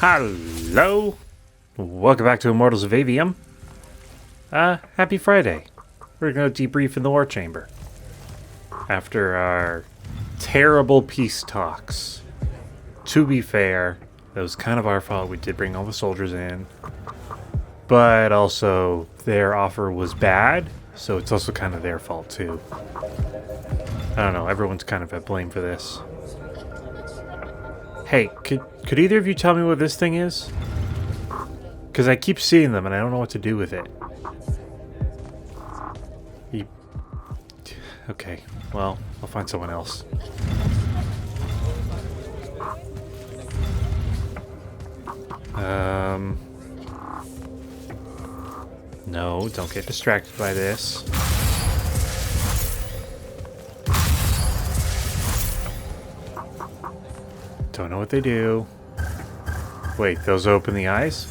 Hello! Welcome back to Immortals of Aveum. Happy Friday. We're gonna debrief in the War Chamber. After our terrible peace talks. To be fair, that was kind of our fault. We did bring all the soldiers in. But also, their offer was bad, so it's also kind of their fault too. I don't know, everyone's kind of at blame for this. Hey, could either of you tell me what this thing is? Because I keep seeing them and I don't know what to do with it. Okay, well, I'll find someone else. No, don't get distracted by this. Don't know what they do. Wait, those open the eyes?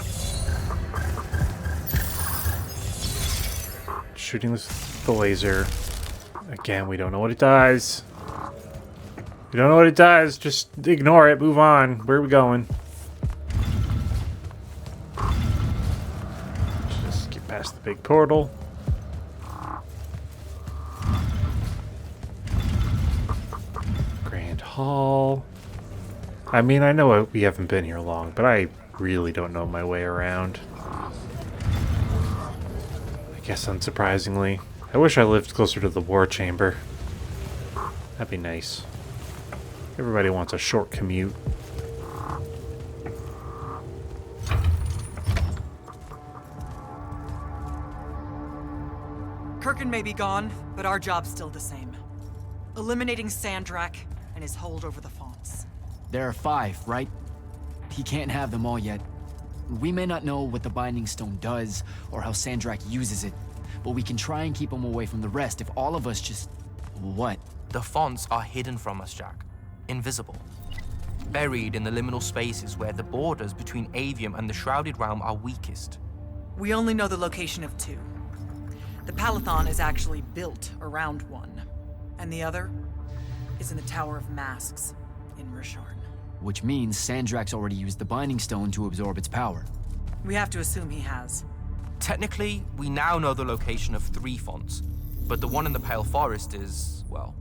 Shooting with the laser. Again, we don't know what it does. We don't know what it does. Just ignore it. Move on. Where are we going? Just get past the big portal. Grand Hall. I mean, I know we haven't been here long, but I really don't know my way around. I guess unsurprisingly. I wish I lived closer to the war chamber. That'd be nice. Everybody wants a short commute. Kirkin may be gone, but our job's still the same. Eliminating Sandrak and his hold over the Fonts. There are 5, right? He can't have them all yet. We may not know what the Binding Stone does, or how Sandrak uses it, but we can try and keep him away from the rest if all of us just... What? The Fonts are hidden from us, Jack. Invisible. Buried in the liminal spaces where the borders between Aveum and the Shrouded Realm are weakest. We only know the location of 2. The Palathon is actually built around one, and the other is in the Tower of Masks in Rasharn. Which means Sandrak's already used the Binding Stone to absorb its power. We have to assume he has. Technically, we now know the location of 3 Fonts, but the one in the Pale Forest is, well,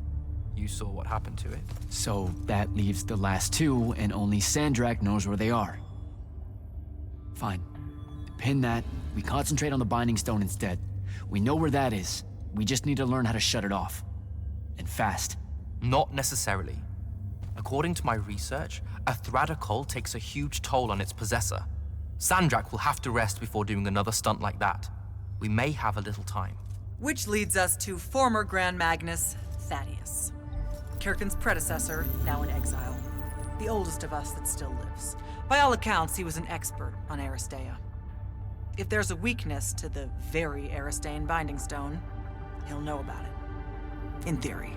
you saw what happened to it. So that leaves the last 2, and only Sandrak knows where they are. Fine. Pin that. We concentrate on the Binding Stone instead. We know where that is. We just need to learn how to shut it off. And fast. Not necessarily. According to my research, a Thradda cult takes a huge toll on its possessor. Sandrak will have to rest before doing another stunt like that. We may have a little time. Which leads us to former Grand Magnus, Thaddeus. Kirkin's predecessor, now in exile. The oldest of us that still lives. By all accounts, he was an expert on Aristea. If there's a weakness to the very Aristean Binding Stone, he'll know about it. In theory.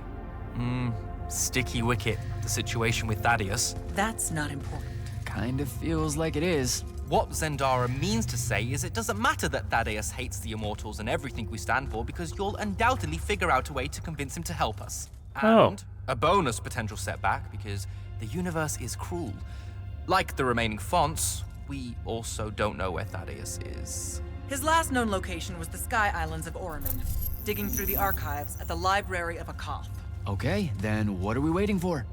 Sticky wicket, the situation with Thaddeus. That's not important. Kind of feels like it is. What Zendara means to say is it doesn't matter that Thaddeus hates the Immortals and everything we stand for, because you'll undoubtedly figure out a way to convince him to help us. And a bonus potential setback, because the universe is cruel. Like the remaining Fonts, we also don't know where Thaddeus is. His last known location was the Sky Islands of Oremen, digging through the archives at the Library of Akoth. Okay, then what are we waiting for?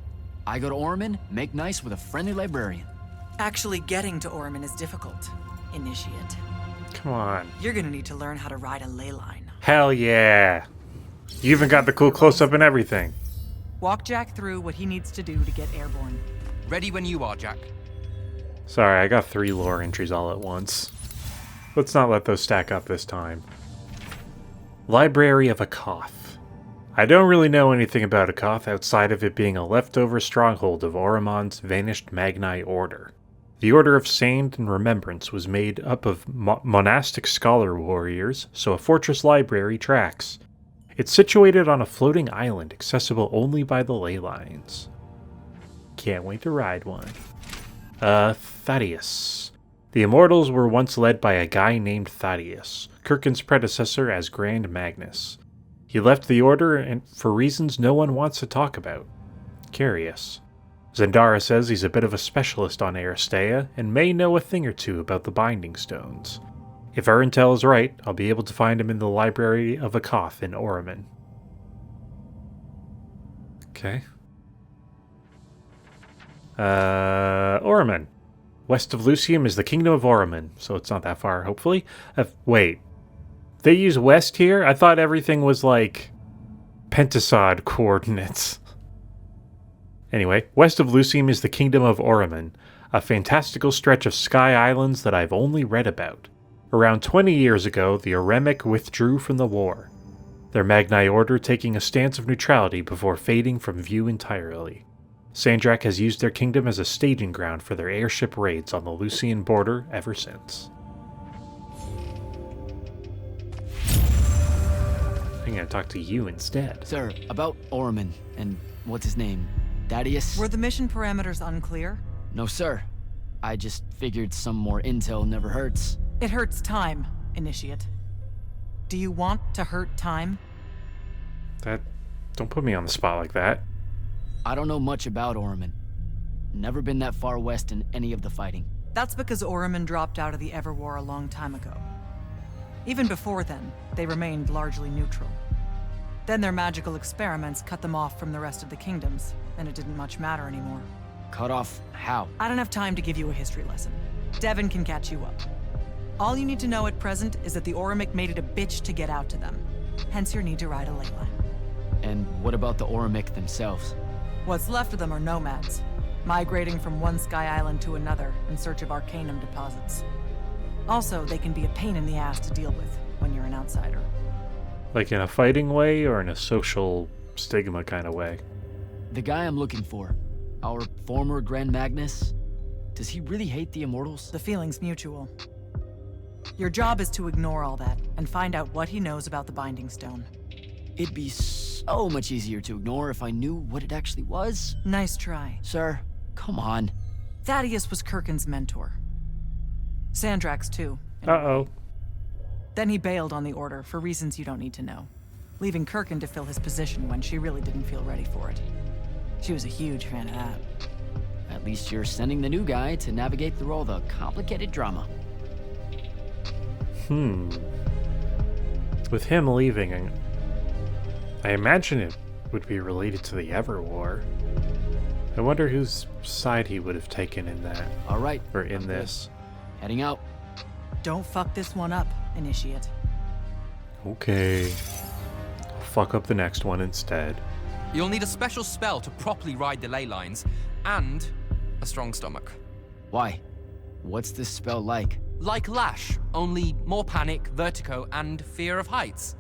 I go to Oremen, make nice with a friendly librarian. Actually getting to Oremen is difficult, Initiate. Come on. You're gonna need to learn how to ride a ley line. Hell yeah. You even got the cool close-up and everything. Walk Jack through what he needs to do to get airborne. Ready when you are, Jack. Sorry, I got 3 lore entries all at once. Let's not let those stack up this time. Library of Akoth. I don't really know anything about Akoth outside of it being a leftover stronghold of Oremon's vanished Magni Order. The Order of Sand and Remembrance was made up of monastic scholar warriors, so a fortress library tracks. It's situated on a floating island accessible only by the ley lines. Can't wait to ride one. Thaddeus. The Immortals were once led by a guy named Thaddeus, Kirkin's predecessor as Grand Magnus. He left the Order and for reasons no one wants to talk about. Curious. Zendara says he's a bit of a specialist on Aristea and may know a thing or two about the Binding Stones. If our intel is right, I'll be able to find him in the library of Akoth in Oremen. Okay. Oremen. West of Lucium is the Kingdom of Oremen, so it's not that far, hopefully. Wait. They use west here? I thought everything was like pentasod coordinates. Anyway, west of Lucium is the Kingdom of Oremen, a fantastical stretch of sky islands that I've only read about. Around 20 years ago, the Oremic withdrew from the war, their Magni Order taking a stance of neutrality before fading from view entirely. Sandrak has used their kingdom as a staging ground for their airship raids on the Lucian border ever since. I'm gonna talk to you instead. Sir, about Oremen and what's his name? Thaddeus? Were the mission parameters unclear? No, sir. I just figured some more intel never hurts. It hurts time, Initiate. Do you want to hurt time? Don't put me on the spot like that. I don't know much about Oremen. Never been that far west in any of the fighting. That's because Oremen dropped out of the Everwar a long time ago. Even before then, they remained largely neutral. Then their magical experiments cut them off from the rest of the kingdoms, and it didn't much matter anymore. Cut off how? I don't have time to give you a history lesson. Devin can catch you up. All you need to know at present is that the Oremic made it a bitch to get out to them. Hence your need to ride a ley line. And what about the Oremic themselves? What's left of them are nomads, migrating from one sky island to another in search of arcanum deposits. Also, they can be a pain in the ass to deal with when you're an outsider. Like in a fighting way or in a social stigma kind of way? The guy I'm looking for, our former Grand Magnus, does he really hate the Immortals? The feeling's mutual. Your job is to ignore all that and find out what he knows about the Binding Stone. It'd be so much easier to ignore if I knew what it actually was. Nice try. Sir, come on. Thaddeus was Kirkin's mentor. Sandrak's too. Uh-oh. Then he bailed on the Order for reasons you don't need to know, leaving Kirkin to fill his position when she really didn't feel ready for it. She was a huge fan of that. At least you're sending the new guy to navigate through all the complicated drama. With him leaving, I imagine it would be related to the Everwar. I wonder whose side he would have taken in that. All right. Or in this. Heading out. Don't fuck this one up, Initiate. Okay. I'll fuck up the next one instead. You'll need a special spell to properly ride the ley lines, and a strong stomach. Why? What's this spell like? Like Lash, only more panic, vertigo, and fear of heights.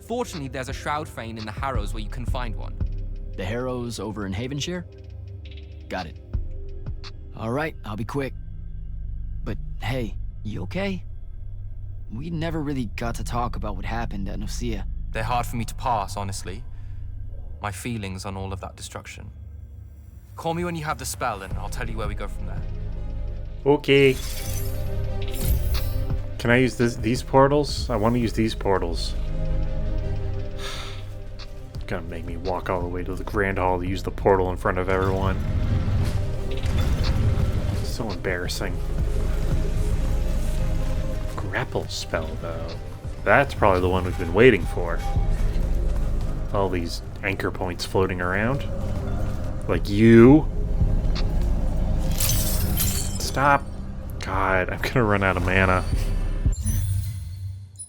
Fortunately, there's a Shroud Fane in the Harrows where you can find one. The Harrows over in Havenshire? Got it. All right, I'll be quick. But hey, you okay? We never really got to talk about what happened at Nicaea. They're hard for me to pass, honestly. My feelings on all of that destruction. Call me when you have the spell, and I'll tell you where we go from there. Okay. Can I use these portals? I want to use these portals. Gonna make me walk all the way to the Grand Hall to use the portal in front of everyone. So embarrassing. Grapple spell, though. That's probably the one we've been waiting for. All these anchor points floating around. Like you. Stop. God, I'm gonna run out of mana.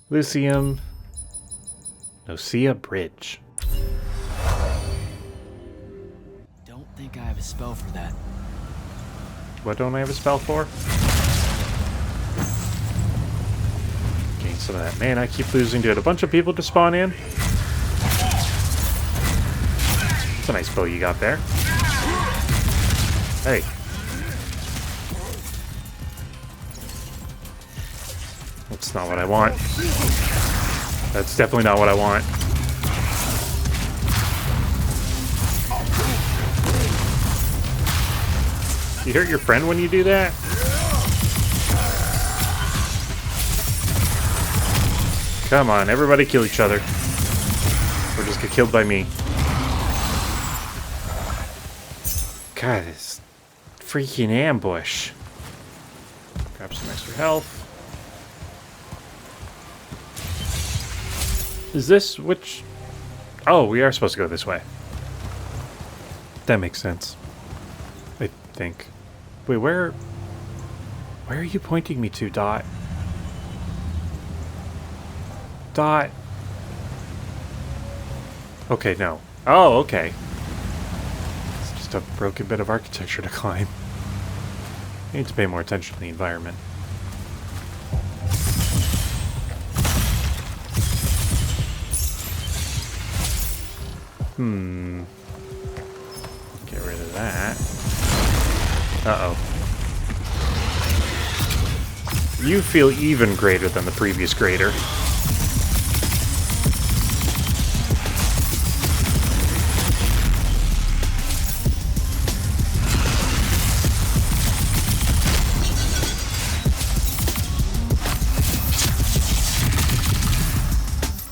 Lucium. Nicaea Bridge. Don't think I have a spell for that. What don't I have a spell for? Gain some of that mana. I keep losing to it. A bunch of people to spawn in. That's a nice bow you got there. Hey. That's not what I want. That's definitely not what I want. You hurt your friend when you do that? Come on, everybody kill each other. Or just get killed by me. God, this freaking ambush. Grab some extra health. Is this which... Oh, we are supposed to go this way. That makes sense. I think. Wait, where are you pointing me to, Dot? Dot. Okay, no. Oh, okay. It's just a broken bit of architecture to climb. I need to pay more attention to the environment. Get rid of that. Uh-oh. You feel even greater than the previous grader.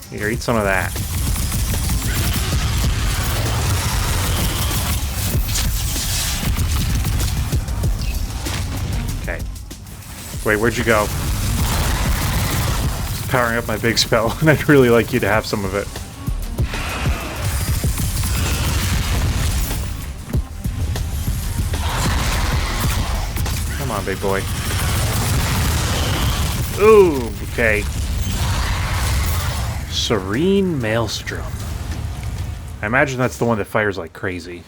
Here, eat some of that. Okay. Wait, where'd you go? Just powering up my big spell, and I'd really like you to have some of it. Come on, big boy. Ooh, okay. Serene Maelstrom. I imagine that's the one that fires like crazy.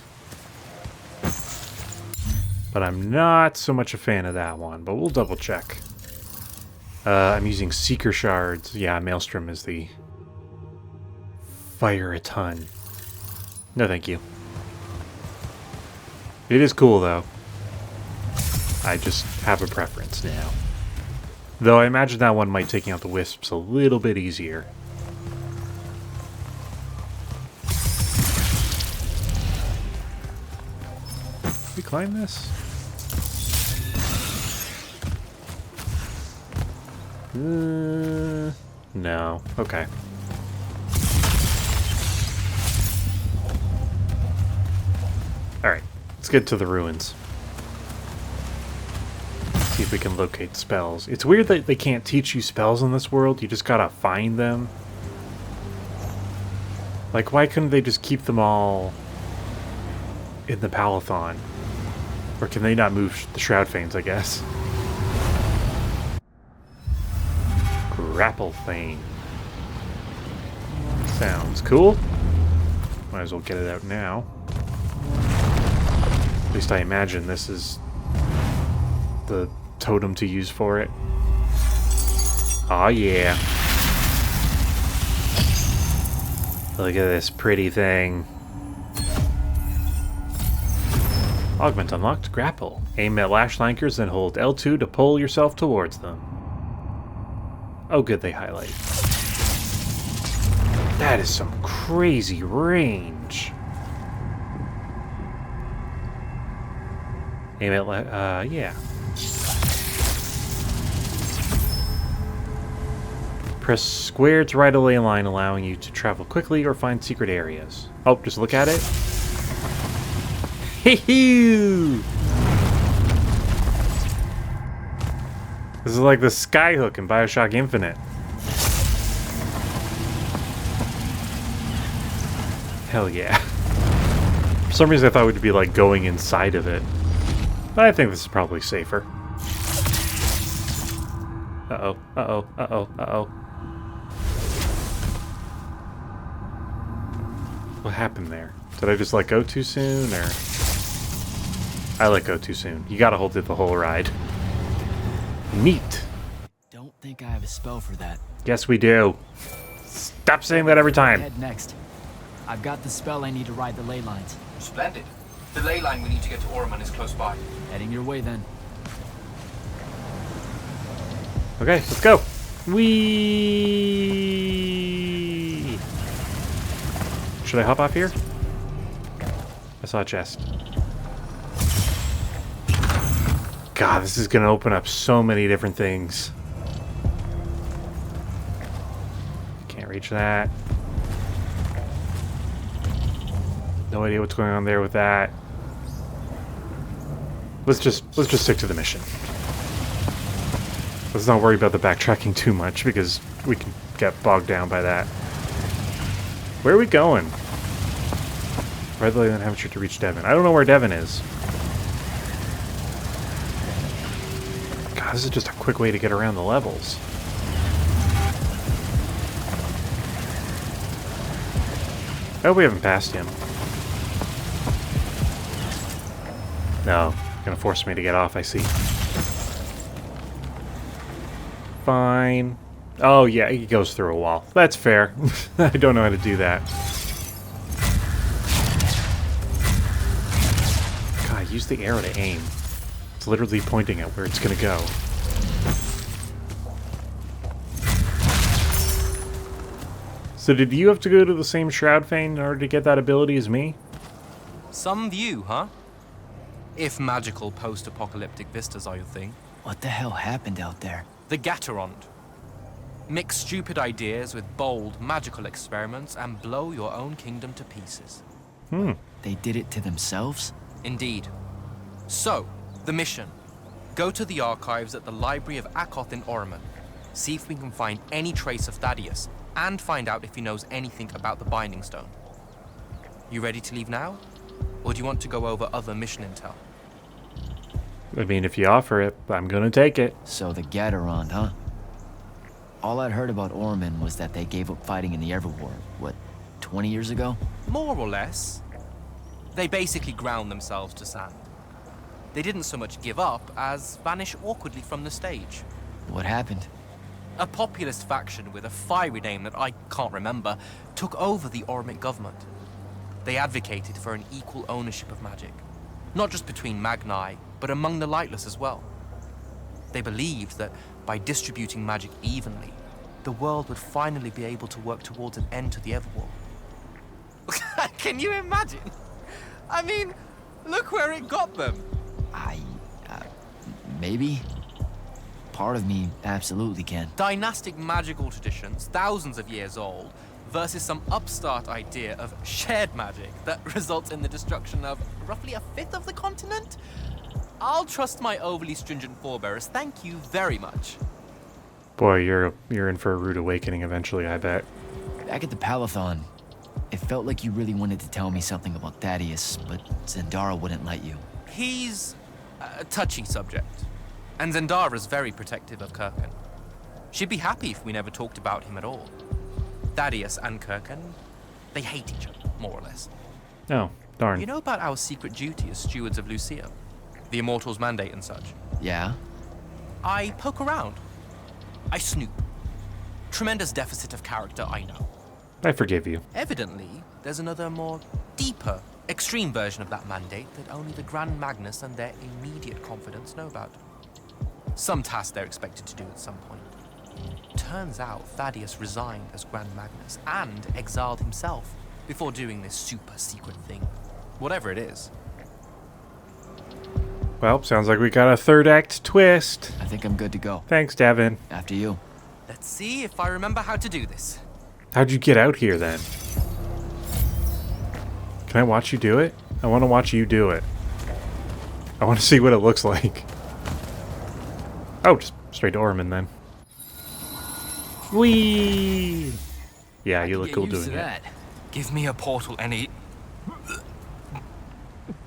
But I'm not so much a fan of that one, but we'll double check. I'm using Seeker Shards. Yeah, Maelstrom is the fire a ton. No, thank you. It is cool, though. I just have a preference now. Though I imagine that one might take out the wisps a little bit easier. We climb this? No. Okay. Alright, let's get to the ruins. See if we can locate spells. It's weird that they can't teach you spells in this world. You just gotta find them. Like, why couldn't they just keep them all in the Palathon? Or can they not move the Shroud Fanes, I guess? Grapple Thane. Sounds cool. Might as well get it out now. At least I imagine this is the totem to use for it. Aw, yeah. Look at this pretty thing. Augment unlocked. Grapple. Aim at lash lankers, then hold L2 to pull yourself towards them. Oh good, they highlight. That is some crazy range. Aim at yeah. Press square to ride a ley line, allowing you to travel quickly or find secret areas. Oh, just look at it. Hee-hoo! This is like the skyhook in Bioshock Infinite. Hell yeah. For some reason I thought it would be like going inside of it. But I think this is probably safer. Uh-oh, uh-oh, uh-oh, uh-oh. What happened there? Did I just let go too soon, or...? I let go too soon. You gotta hold it the whole ride. Neat. Don't think I have a spell for that. Yes, we do. Stop saying that every time. Head next. I've got the spell I need to ride the ley lines. Splendid. The ley line we need to get to Oremen is close by. Heading your way then. Okay, let's go. Whee! Should I hop off here? I saw a chest. God, this is going to open up so many different things. Can't reach that. No idea what's going on there with that. Let's just stick to the mission. Let's not worry about the backtracking too much, because we can get bogged down by that. Where are we going? Red light and amateur to reach Devon. I don't know where Devon is. God, this is just a quick way to get around the levels. Oh, we haven't passed him. No, gonna force me to get off, I see. Fine. Oh, yeah, he goes through a wall. That's fair. I don't know how to do that. God, use the arrow to aim. It's literally pointing at where it's gonna go. So did you have to go to the same Shroud Fane in order to get that ability as me? Some view, huh? If magical post-apocalyptic vistas are your thing. What the hell happened out there? The Gatorond. Mix stupid ideas with bold, magical experiments and blow your own kingdom to pieces. They did it to themselves? Indeed. So, the mission. Go to the archives at the Library of Akoth in Oremen. See if we can find any trace of Thaddeus, and find out if he knows anything about the Binding Stone. You ready to leave now? Or do you want to go over other mission intel? I mean, if you offer it, I'm gonna take it. So the Gatorond, huh? All I'd heard about Oremen was that they gave up fighting in the Everwar, what, 20 years ago? More or less. They basically ground themselves to sand. They didn't so much give up as vanish awkwardly from the stage. What happened? A populist faction with a fiery name that I can't remember took over the Ormic government. They advocated for an equal ownership of magic, not just between Magni, but among the lightless as well. They believed that by distributing magic evenly, the world would finally be able to work towards an end to the Everwar. Can you imagine? I mean, look where it got them. Maybe? Part of me absolutely can. Dynastic magical traditions, thousands of years old, versus some upstart idea of shared magic that results in the destruction of roughly a fifth of the continent? I'll trust my overly stringent forebears, thank you very much. Boy, you're in for a rude awakening eventually, I bet. Back at the Palathon, it felt like you really wanted to tell me something about Thaddeus, but Zendara wouldn't let you. He's a touchy subject, and Zendara's very protective of Kirkin. She'd be happy if we never talked about him at all. Thaddeus and Kirkin, they hate each other, more or less. Oh, darn. You know about our secret duty as stewards of Lucia? The Immortals mandate and such? Yeah? I poke around. I snoop. Tremendous deficit of character, I know. I forgive you. Evidently, there's another more deeper, extreme version of that mandate that only the Grand Magnus and their immediate confidants know about. Some task they're expected to do at some point. Turns out Thaddeus resigned as Grand Magnus and exiled himself before doing this super secret thing. Whatever it is. Well, sounds like we got a third act twist. I think I'm good to go. Thanks, Devin. After you. Let's see if I remember how to do this. How'd you get out here, then? Can I watch you do it? I want to watch you do it. I want to see what it looks like. Oh, just straight to Oremen, then. Whee! Yeah, you look cool doing it. Give me a portal any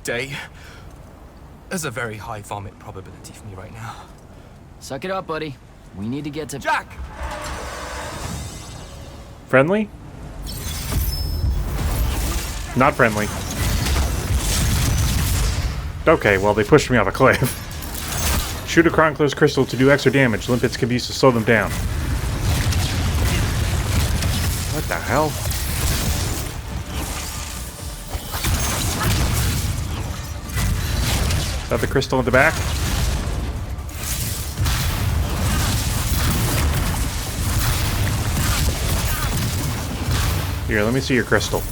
day. There's a very high vomit probability for me right now. Suck it up, buddy. We need to get to... Jack! Friendly? Not friendly. Okay, well, they pushed me off a cliff. Shoot a Chronicler's Crystal to do extra damage. Limpets can be used to slow them down. What the hell? Is that the crystal in the back? Here, let me see your crystal.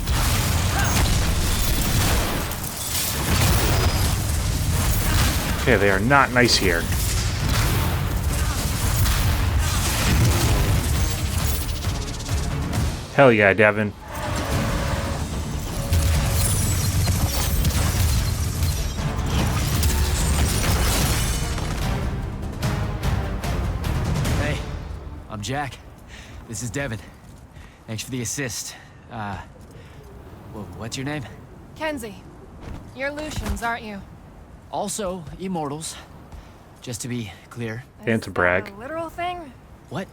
Okay, they are not nice here. Hell yeah, Devin. I'm Jack. This is Devin. Thanks for the assist. What's your name? Kenzie. You're Lucians, aren't you? Also, Immortals. Just to be clear. And to brag. Is that a literal thing? What?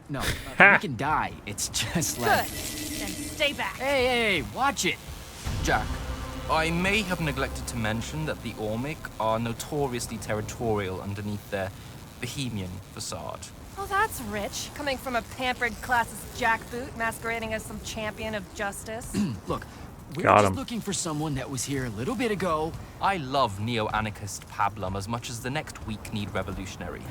No, Ha! we can die. It's just like... Good. Then stay back. Hey, watch it! Jack, I may have neglected to mention that the Ormic are notoriously territorial underneath their bohemian facade. Oh, that's rich. Coming from a pampered classist jackboot masquerading as some champion of justice. Look, we're Got just him. looking for someone that was here a little bit ago. I love neo-anarchist pablum as much as the next weak-kneed revolutionary.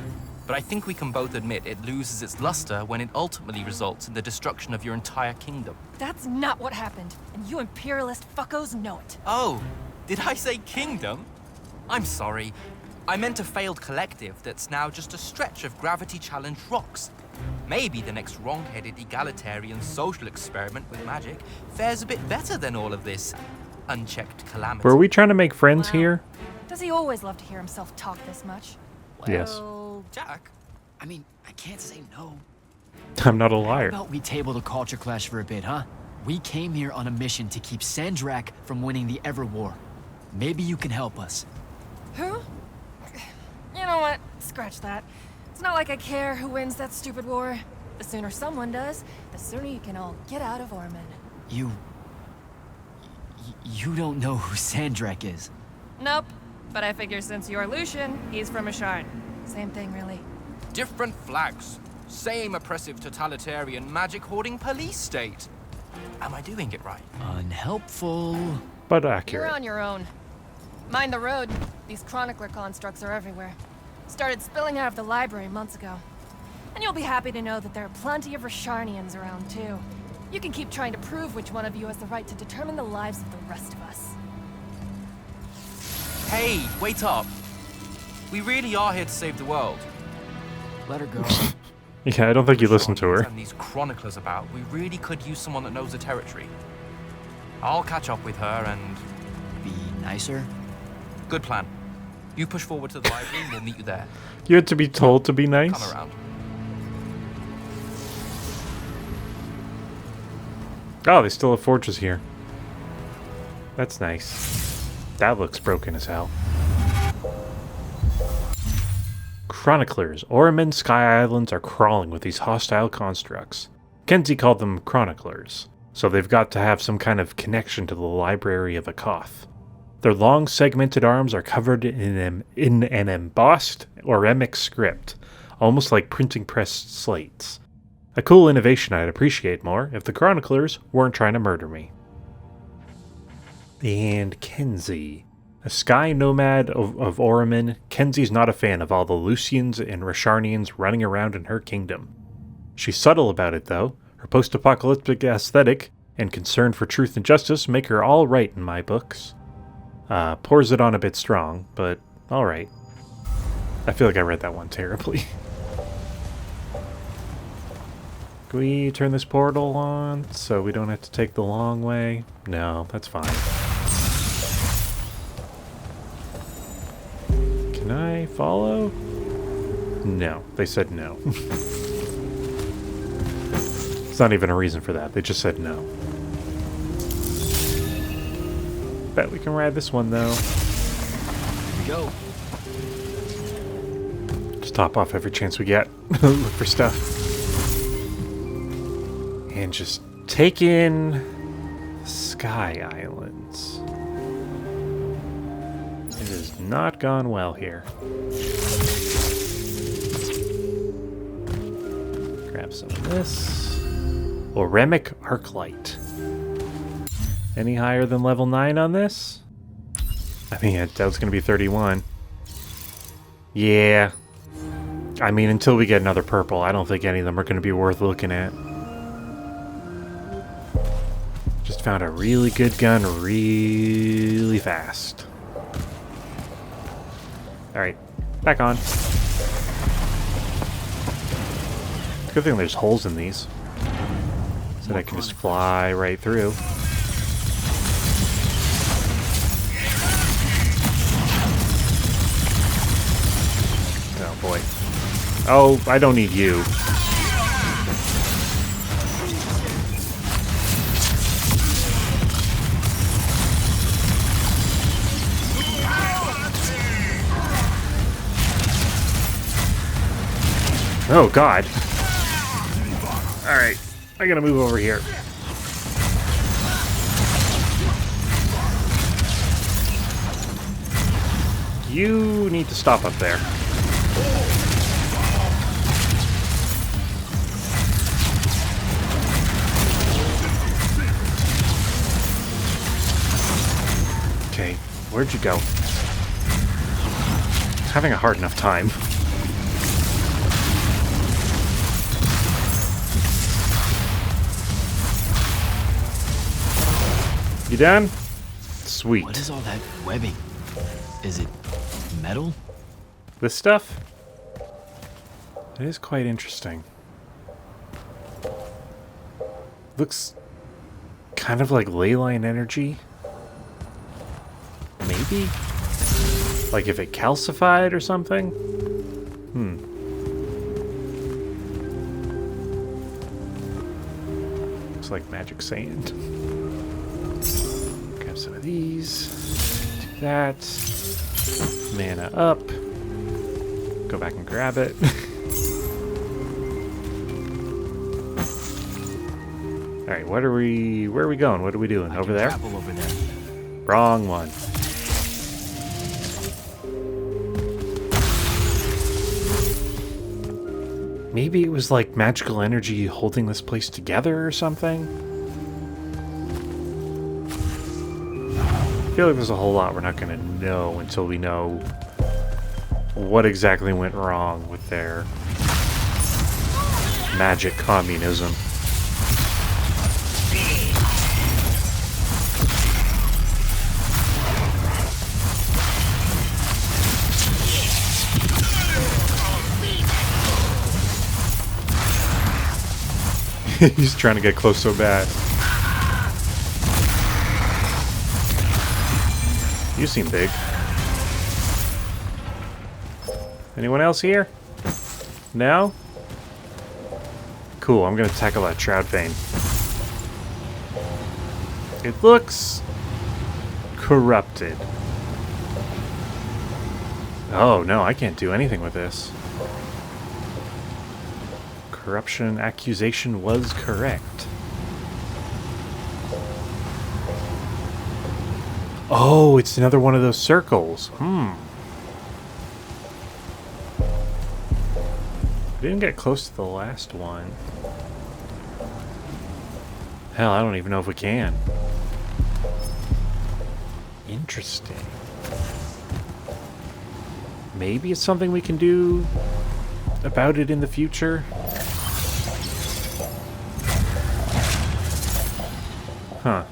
But I think we can both admit it loses its luster when it ultimately results in the destruction of your entire kingdom. That's not what happened, and you imperialist fuckos know it. Oh, did I say kingdom? I'm sorry. I meant a failed collective that's now just a stretch of gravity-challenged rocks. Maybe the next wrong-headed egalitarian social experiment with magic fares a bit better than all of this unchecked calamity. Were we trying to make friends Wow. here? Does he always love to hear himself talk this much? Yes. Well, Jack? I mean, I can't say no. I'm not a How liar. about we table the culture clash for a bit, huh? We came here on a mission to keep Sandrak from winning the Ever War. Maybe you can help us. Who? You know what? Scratch that. It's not like I care who wins that stupid war. The sooner someone does, the sooner you can all get out of Oremen. You don't know who Sandrak is. Nope. But I figure since you're Lucian, he's from Asharn. Same thing, really. Different flags. Same oppressive totalitarian magic-hoarding police state. Am I doing it right? Unhelpful. But You're accurate. on your own. Mind the road. These chronicler constructs are everywhere. Started spilling out of the library months ago. And you'll be happy to know that there are plenty of Rasharnians around, too. You can keep trying to prove which one of you has the right to determine the lives of the rest of us. Hey, wait up. We really are here to save the world. Let her go. Yeah, I don't think you listened to her. And these chroniclers about, we really could use someone that knows the territory. I'll catch up with her and... Be nicer. Good plan. You push forward to the library and we'll meet you there. You had to be told to be nice? Come around. Oh, they still have forges here. That's nice. That looks broken as hell. Chroniclers. Oremen Sky Islands are crawling with these hostile constructs. Kenzie called them chroniclers, so they've got to have some kind of connection to the library of Akoth. Their long segmented arms are covered in an embossed Oremic script, almost like printing press slates. A cool innovation I'd appreciate more if the chroniclers weren't trying to murder me. And Kenzie. A sky nomad of Oremen, Kenzie's not a fan of all the Lucians and Rasharnians running around in her kingdom. She's subtle about it, though. Her post-apocalyptic aesthetic and concern for truth and justice make her all right in my books. Pours it on a bit strong, but all right. I feel like I read that one terribly. Can we turn this portal on so we don't have to take the long way? No, that's fine. Can I follow? No, they said no. It's not even a reason for that. They just said no. Bet we can ride this one, though. Here we go. Just top off every chance we get. Look for stuff. And just take in Sky Islands. It has not gone well here. Grab some of this. Oremic Arclight. Any higher than level 9 on this? I mean, I doubt it's going to be 31. Yeah. I mean, until we get another purple, I don't think any of them are going to be worth looking at. Just found a really good gun really fast. Alright, back on. Good thing there's holes in these. So that I can just fly right through. Oh boy. Oh, I don't need you. Oh, God. Alright, I gotta move over here. You need to stop up there. Okay, where'd you go? Having a hard enough time. You done? Sweet. What is all that webbing? Is it metal? This stuff? It is quite interesting. Looks kind of like ley line energy. Maybe? Like if it calcified or something? Looks like magic sand. Grab some of these. Do that. Mana up. Go back and grab it. Alright, where are we going? What are we doing? Over there? Over there. Wrong one. Maybe it was like magical energy holding this place together or something? I feel like there's a whole lot we're not going to know until we know what exactly went wrong with their magic communism. He's trying to get close so bad. You seem big. Anyone else here? No? Cool, I'm gonna tackle that Shroud Vein. It looks corrupted. Oh no, I can't do anything with this. Corruption accusation was correct. Oh, it's another one of those circles. Didn't get close to the last one. Hell, I don't even know if we can. Interesting. Maybe it's something we can do about it in the future. Huh.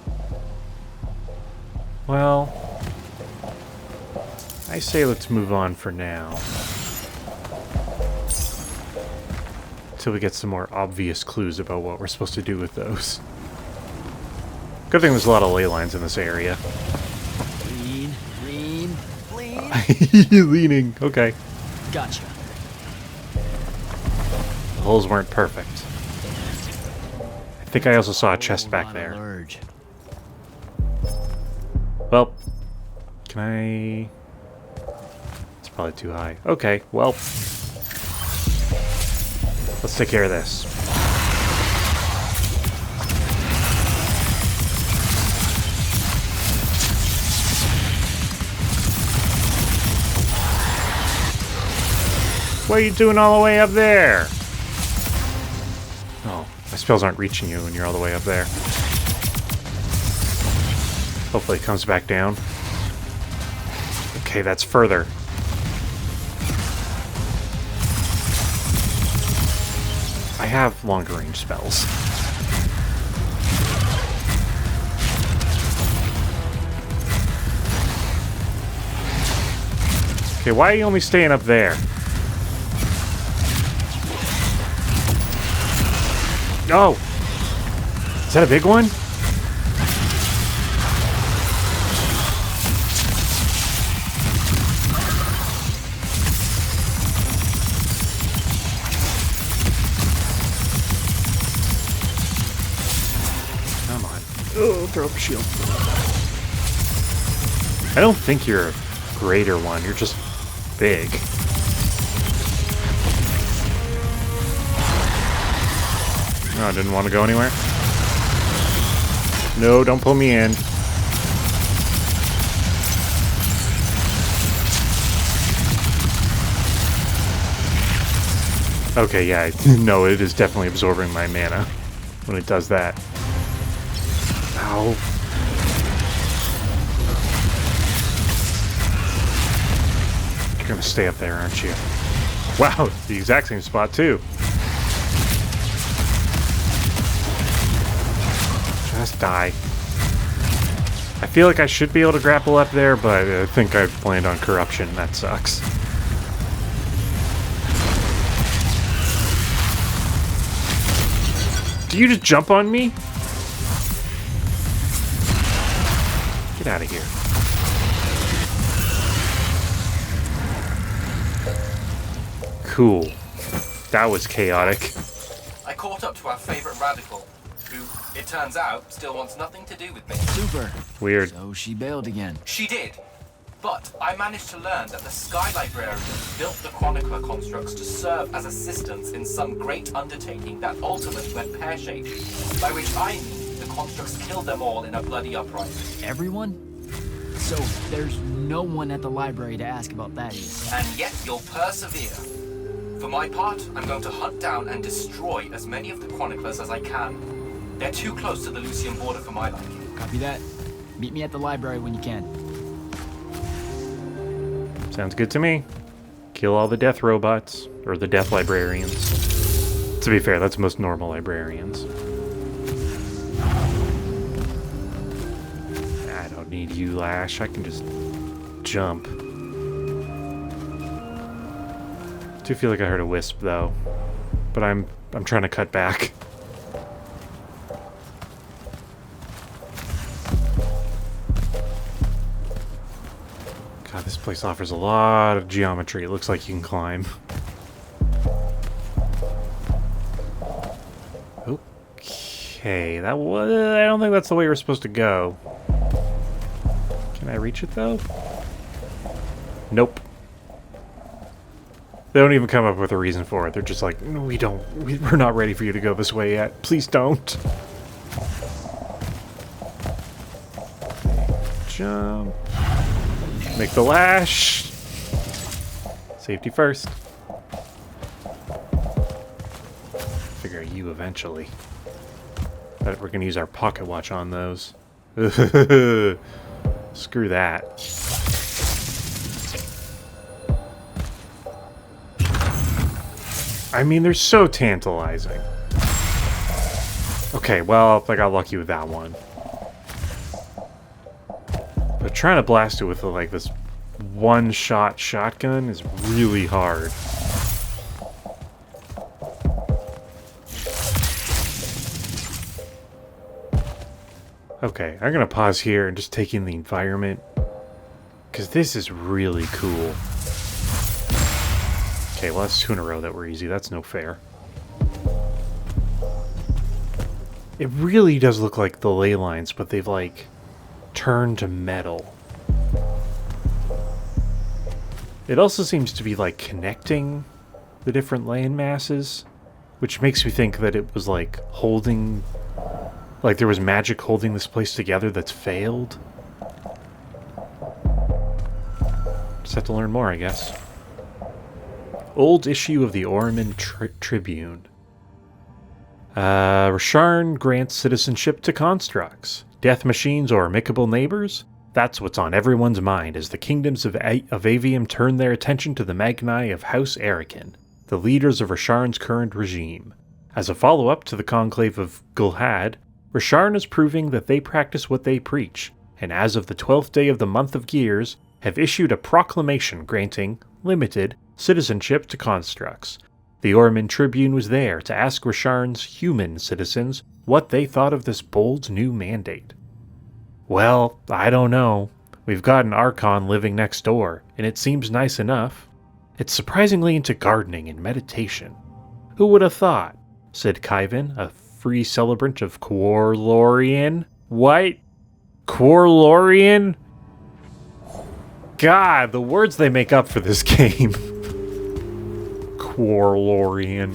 Well, I say let's move on for now. Until we get some more obvious clues about what we're supposed to do with those. Good thing there's a lot of ley lines in this area. Lean. Leaning, okay. Gotcha. The holes weren't perfect. I think I also saw a chest back there. Well, can I... It's probably too high. Okay, well. Let's take care of this. What are you doing all the way up there? Oh, my spells aren't reaching you when you're all the way up there. Hopefully it comes back down. Okay, that's further. I have longer range spells. Okay, why are you only staying up there? Oh! Is that a big one? Come on. Oh, throw up a shield. I don't think you're a greater one. You're just big. Oh, I didn't want to go anywhere? No, don't pull me in. Okay, yeah, no, it is definitely absorbing my mana when it does that. Ow. You're gonna stay up there, aren't you? Wow, the exact same spot, too. Just die. I feel like I should be able to grapple up there, but I think I've planned on corruption. That sucks. Do you just jump on me? Get out of here. Cool. That was chaotic. I caught up to our favorite radical, who, it turns out, still wants nothing to do with me. Super. Weird. So she bailed again. She did. But I managed to learn that the Sky Librarians built the Chronicler constructs to serve as assistants in some great undertaking that ultimately went pear-shaped, by which I mean the constructs killed them all in a bloody uprising. Everyone? So there's no one at the library to ask about that is. And yet you'll persevere. For my part, I'm going to hunt down and destroy as many of the Chroniclers as I can. They're too close to the Lucian border for my liking. Copy that. Meet me at the library when you can. Sounds good to me. Kill all the death robots, or the death librarians. To be fair, that's most normal librarians. I don't need you, Lash. I can just jump. I do feel like I heard a wisp, though. But I'm trying to cut back. God, this place offers a lot of geometry. It looks like you can climb. Okay, that was... I don't think that's the way we're supposed to go. Can I reach it, though? Nope. They don't even come up with a reason for it. They're just like, no, we're not ready for you to go this way yet. Please don't. Jump. Make the lash. Safety first. Figure out you eventually. But we're gonna use our pocket watch on those. Screw that. I mean, they're so tantalizing. Okay, well, I got lucky with that one. But trying to blast it with like this one-shot shotgun is really hard. Okay, I'm gonna pause here and just take in the environment, because this is really cool. Okay, well that's two in a row that were easy. That's no fair. It really does look like the ley lines, but they've like turned to metal. It also seems to be like connecting the different land masses, which makes me think that it was like holding, like there was magic holding this place together that's failed. Just have to learn more, I guess. Old issue of the Oremen Tribune. Rasharn grants citizenship to constructs. Death machines or amicable neighbors? That's what's on everyone's mind as the kingdoms of Aveum turn their attention to the Magni of House Erican, the leaders of Rasharn's current regime. As a follow-up to the conclave of Gulhad, Rasharn is proving that they practice what they preach, and as of the 12th day of the month of Gears, have issued a proclamation granting, limited, citizenship to constructs. The Oremen Tribune was there to ask Rasharn's human citizens what they thought of this bold new mandate. Well, I don't know. We've got an Archon living next door, and it seems nice enough. It's surprisingly into gardening and meditation. Who would have thought? Said Kyvan, a free celebrant of Quarlorian. What? Quarlorian? God, the words they make up for this game. Quarlorian.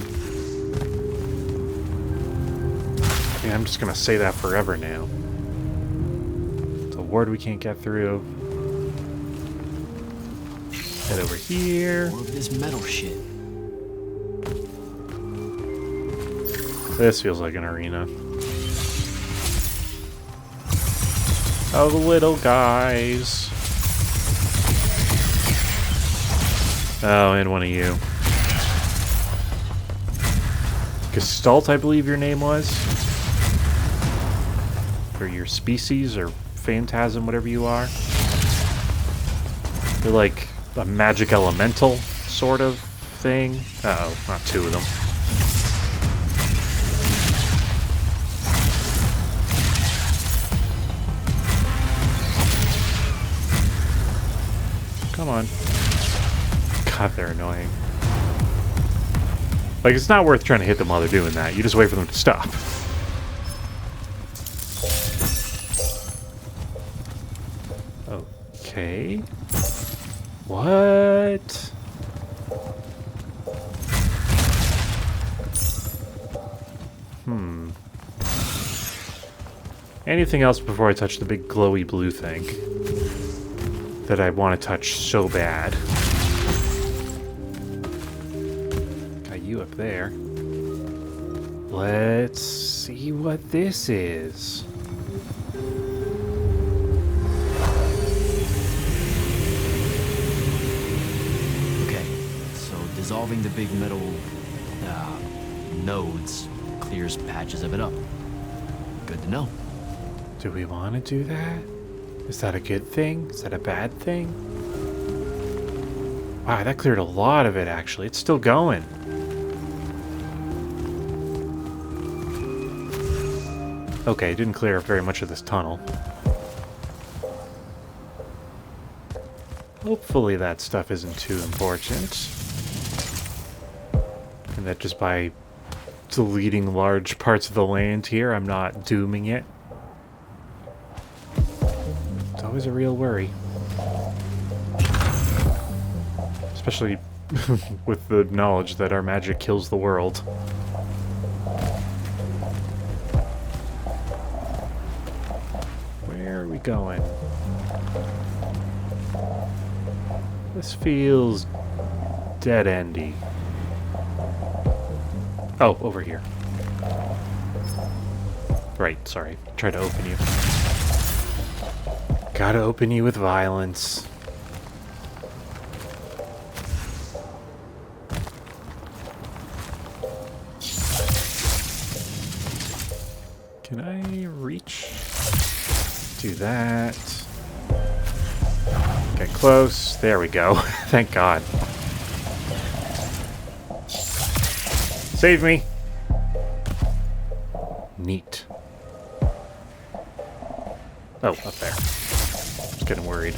Yeah, I'm just gonna say that forever now. It's a ward we can't get through. Head over here. More of this metal shit. This feels like an arena. Oh, the little guys. Oh, and one of you. Gestalt, I believe your name was. Or your species, or phantasm, whatever you are. You're like a magic elemental sort of thing. Uh-oh, not two of them. Come on. God, they're annoying. Like, it's not worth trying to hit them while they're doing that. You just wait for them to stop. Okay. What? Anything else before I touch the big glowy blue thing that I want to touch so bad? Got you up there. Let's see what this is. Okay, so dissolving the big metal nodes clears patches of it up. Good to know. Do we want to do that? Is that a good thing? Is that a bad thing? Wow, that cleared a lot of it, actually. It's still going. Okay, it didn't clear up very much of this tunnel. Hopefully that stuff isn't too important. And that just by deleting large parts of the land here, I'm not dooming it. It's always a real worry. Especially with the knowledge that our magic kills the world. Where are we going? This feels dead-endy. Oh, over here. Right, sorry. Try to open you. Gotta open you with violence. Can I reach? Do that. Get close. There we go. Thank God. Save me. Neat. Oh, up there. Just getting worried.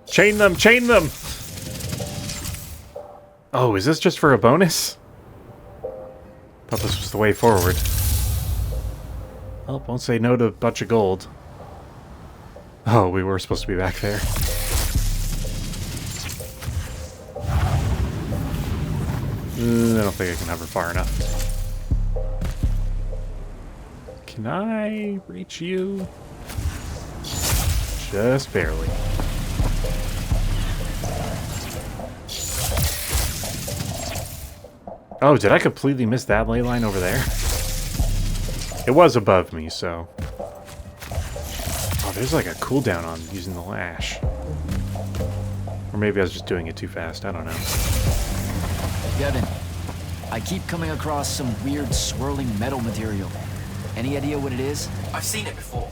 Chain them! Chain them! Oh, is this just for a bonus? Thought this was the way forward. Well, won't say no to a bunch of gold. Oh, we were supposed to be back there. I don't think I can hover far enough. Can I reach you? Just barely. Oh, did I completely miss that ley line over there? It was above me, so... Oh, there's like a cooldown on using the lash. Or maybe I was just doing it too fast, I don't know. Devin, I keep coming across some weird swirling metal material. Any idea what it is? I've seen it before.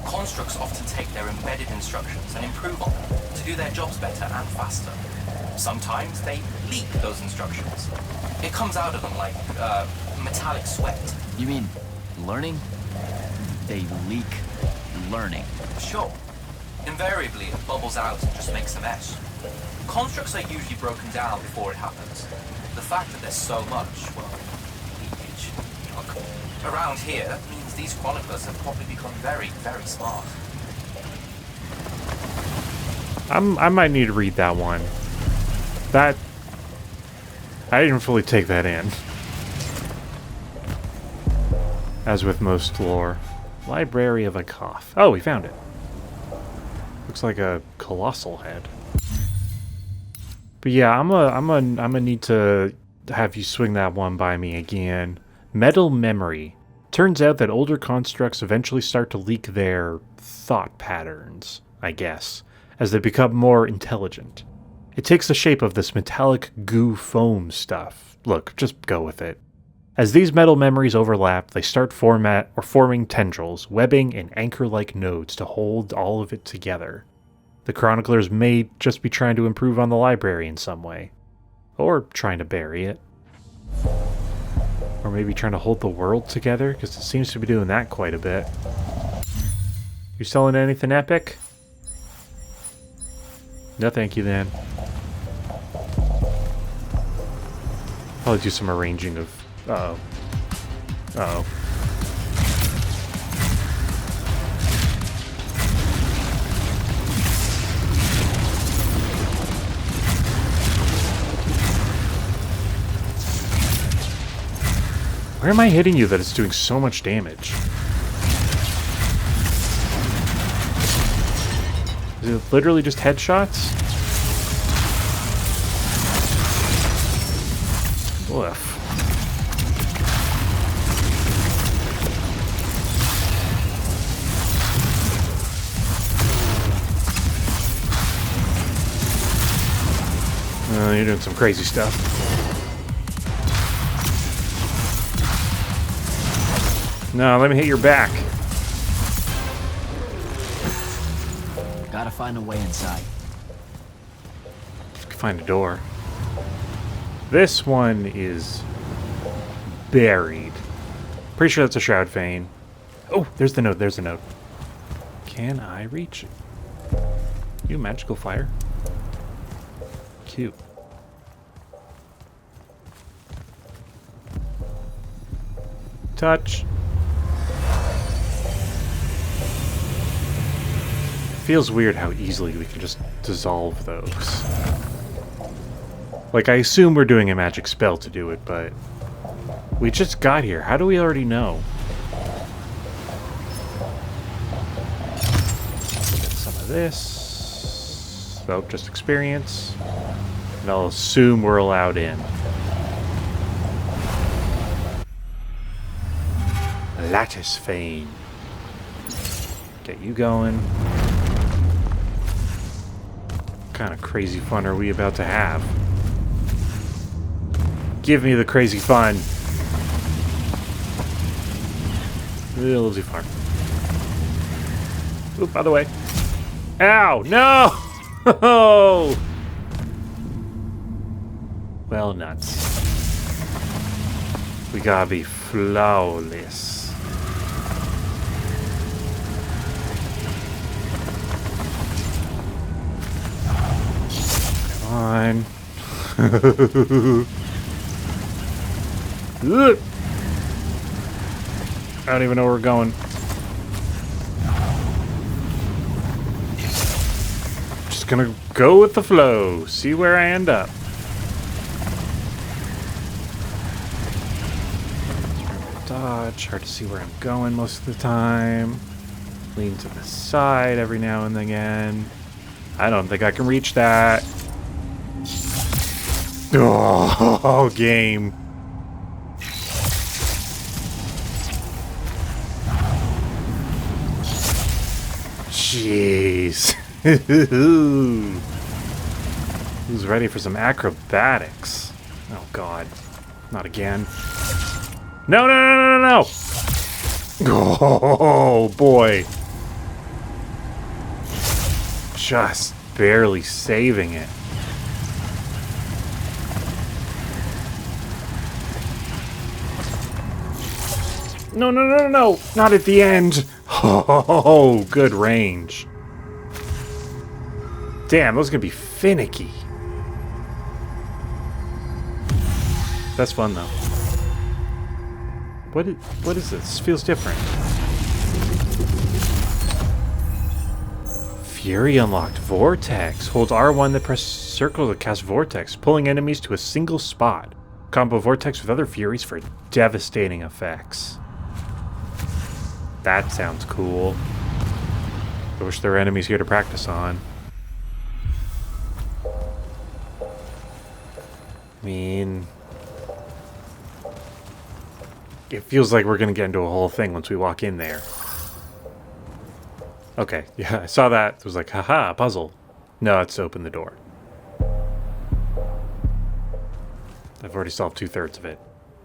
Constructs often take their embedded instructions and improve on them to do their jobs better and faster. Sometimes they leak those instructions. It comes out of them like metallic sweat. You mean learning? They leak learning. Sure. Invariably, it bubbles out and just makes a mess. Constructs are usually broken down before it happens. The fact that there's so much, well, leakage, around here means these chroniclers have probably become very, very smart. I might need to read that one. That... I didn't fully take that in. As with most lore. Library of a Koth. Oh, we found it. Looks like a colossal head. But yeah, I'm gonna need to have you swing that one by me again. Metal memory. Turns out that older constructs eventually start to leak their thought patterns, I guess, as they become more intelligent. It takes the shape of this metallic goo foam stuff. Look, just go with it. As these metal memories overlap, they start forming tendrils, webbing, and anchor-like nodes to hold all of it together. The chroniclers may just be trying to improve on the library in some way. Or trying to bury it. Or maybe trying to hold the world together, because it seems to be doing that quite a bit. You selling anything epic? No thank you then. Probably do some arranging of... Uh-oh. Uh-oh. Where am I hitting you that it's doing so much damage? Is it literally just headshots? Woof. You're doing some crazy stuff. No, let me hit your back. Gotta find a way inside. Find a door. This one is buried. Pretty sure that's a Shroud Fane. Oh, there's the note, there's the note. Can I reach it? You magical fire. Cute. Touch. Feels weird how easily we can just dissolve those. Like, I assume we're doing a magic spell to do it, but we just got here. How do we already know? Get some of this. Oh, just experience. And I'll assume we're allowed in. Lattice Fane. Get you going. What kind of crazy fun are we about to have? Give me the crazy fun. A little too far. Oop, by the way. Ow! No! Well, nuts. We gotta be flawless. Come on. I don't even know where we're going. Just gonna go with the flow. See where I end up. Dodge. Hard to see where I'm going most of the time. Lean to the side every now and again. I don't think I can reach that. Oh, game. Jeez. Who's ready for some acrobatics? Oh, God. Not again. No, no, no, no, no, no! Oh, boy. Just barely saving it. No, no, no, no, no! Not at the end! Oh, good range. Damn, those are gonna be finicky. That's fun, though. What is this? Feels different. Fury unlocked. Vortex. Hold R1 then press circle to cast Vortex, pulling enemies to a single spot. Combo Vortex with other Furies for devastating effects. That sounds cool. I wish there were enemies here to practice on. I mean... It feels like we're going to get into a whole thing once we walk in there. Okay, yeah, I saw that. It was like, haha, a puzzle. No, it's to open the door. I've already solved 2/3 of it.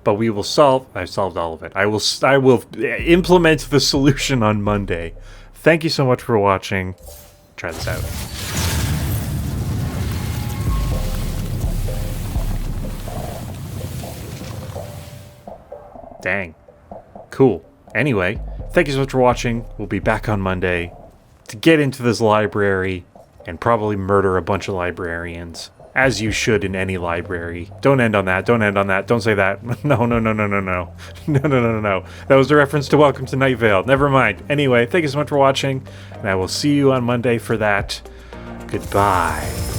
But we will solve... I've solved all of it. I will implement the solution on Monday. Thank you so much for watching. Try this out. Dang. Cool. Anyway, thank you so much for watching. We'll be back on Monday to get into this library and probably murder a bunch of librarians. As you should in any library. Don't end on that. Don't end on that. Don't say that. No, no, no, no, no, no. No, no, no, no, no. That was a reference to Welcome to Night Vale. Never mind. Anyway, thank you so much for watching, and I will see you on Monday for that. Goodbye.